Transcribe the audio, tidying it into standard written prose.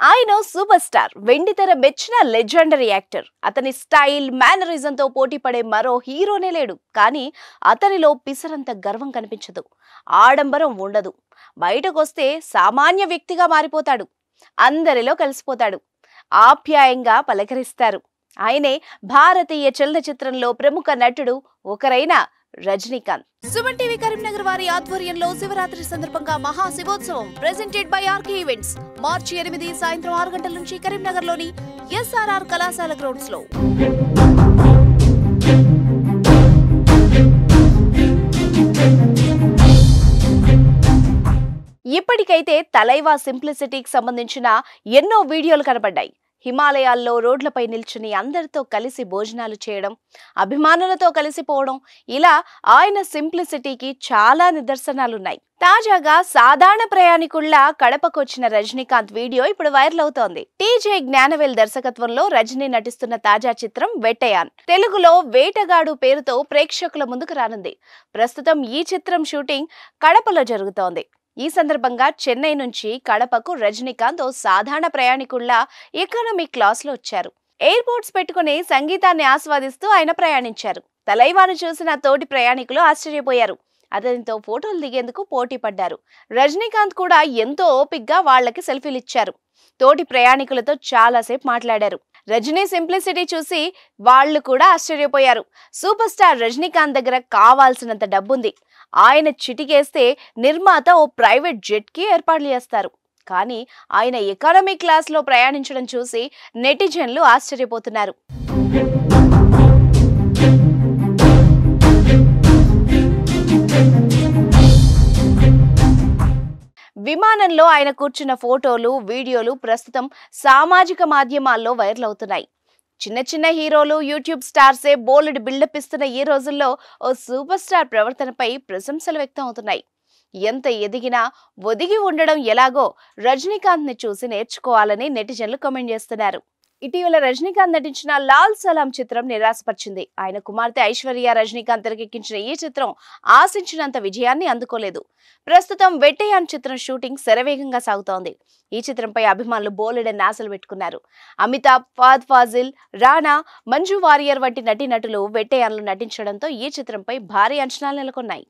ఆయన super star వెండితెర మెచ్చిన లెజెండరీ యాక్టర్. అతని స్టైల్ మేనరిజంతో పోటీ పడే మరో హీరోనే లేడు. కానీ అతనిలో పిసరంత గర్వం కనిపించదు, ఆడంబరం ఉండదు. బయటకొస్తే సామాన్య వ్యక్తిగా మారిపోతాడు, అందరిలో కలిసిపోతాడు, ఆప్యాయంగా పలకరిస్తారు. ఆయనే భారతీయ చలనచిత్రంలో ప్రముఖ నటుడు ఒకరైన రజనీకాంత్. సుమన్ టీవీ కరీంనగర్ వారి ఆధ్వర్యంలో శివరాత్రి సందర్భంగా మహా శివోత్సవం ప్రెజెంటెడ్ బై ఆర్కే ఈవెంట్స్ మార్చి 8 సాయంత్రం 6 గంటల నుంచి కరీంనగర్ లోని ఎస్ఆర్ఆర్ కళాశాల గ్రౌండ్స్ లో. ఇప్పటికైతే తలైవా సింప్లిసిటీకి సంబంధించిన ఎన్నో వీడియోలు కనబడ్డాయి. హిమాలయాల్లో రోడ్లపై నిల్చుని అందరితో కలిసి భోజనాలు చేయడం, అభిమానులతో కలిసిపోవడం, ఇలా ఆయన సింప్లిసిటీకి చాలా నిదర్శనాలున్నాయి. తాజాగా సాధారణ ప్రయాణికుల్లా కడపకొచ్చిన రజనీకాంత్ వీడియో ఇప్పుడు వైరల్ అవుతోంది. టీజే జ్ఞానవేల్ దర్శకత్వంలో రజనీ నటిస్తున్న తాజా చిత్రం వెట్టయాన్ తెలుగులో వేటగాడు పేరుతో ప్రేక్షకుల ముందుకు రానుంది. ప్రస్తుతం ఈ చిత్రం షూటింగ్ కడపలో జరుగుతోంది. ఈ సందర్భంగా చెన్నై నుంచి కడపకు రజనీకాంత్ ఓ సాధారణ ప్రయాణికుల్లా ఎకనామిక్ క్లాస్ లో వచ్చారు. ఎయిర్పోర్ట్స్ పెట్టుకుని సంగీతాన్ని ఆస్వాదిస్తూ ఆయన ప్రయాణించారు. తలైవాను చూసిన తోటి ప్రయాణికులు ఆశ్చర్యపోయారు. అతనితో ఫోటోలు దిగేందుకు పోటీ పడ్డారు. రజనీకాంత్ కూడా ఎంతో ఓపిగ్గా వాళ్లకి సెల్ఫీలు ఇచ్చారు. తోటి ప్రయాణికులతో చాలాసేపు మాట్లాడారు. రజనీ సింప్లిసిటీ చూసి వాళ్లు కూడా ఆశ్చర్యపోయారు. సూపర్ స్టార్ రజనీకాంత్ దగ్గర కావాల్సినంత డబ్బుంది. ఆయన చిటికేస్తే నిర్మాత ఓ ప్రైవేట్ జెట్ కి ఏర్పాట్లు చేస్తారు. కానీ ఆయన ఎకానమీ క్లాస్ లో ప్రయాణించడం చూసి నెటిజన్లు ఆశ్చర్యపోతున్నారు. విమానంలో ఆయన కూర్చున్న ఫోటోలు, వీడియోలు ప్రస్తుతం సామాజిక మాధ్యమాల్లో వైరల్ అవుతున్నాయి. చిన్న చిన్న హీరోలు, యూట్యూబ్ స్టార్సే బోల్డ్ బిల్డప్ ఇస్తున్న ఈ రోజుల్లో ఓ సూపర్ స్టార్ ప్రవర్తనపై ప్రశంసలు వ్యక్తం అవుతున్నాయి. ఎంత ఎదిగినా ఒదిగి ఉండడం ఎలాగో రజనీకాంత్ ని చూసి నేర్చుకోవాలని నెటిజన్లు కామెంట్ చేస్తున్నారు. ఇటీవల రజనీకాంత్ నటించిన లాల్ సలాం చిత్రం నిరాశపరిచింది. ఆయన కుమార్తె ఐశ్వర్య రజనీకాంత్ తెరకెక్కించిన ఈ చిత్రం ఆశించినంత విజయాన్ని అందుకోలేదు. ప్రస్తుతం వెట్టయాన్ చిత్రం షూటింగ్ శరవేగంగా సాగుతోంది. ఈ చిత్రంపై అభిమానులు బోలెడన్ని ఆశలు పెట్టుకున్నారు. అమితాబ్, ఫహద్ ఫాజిల్, రానా, మంజు వారియర్ వంటి నటీనటులు వెట్టయాన్లో నటించడంతో ఈ చిత్రంపై భారీ అంచనాలు నెలకొన్నాయి.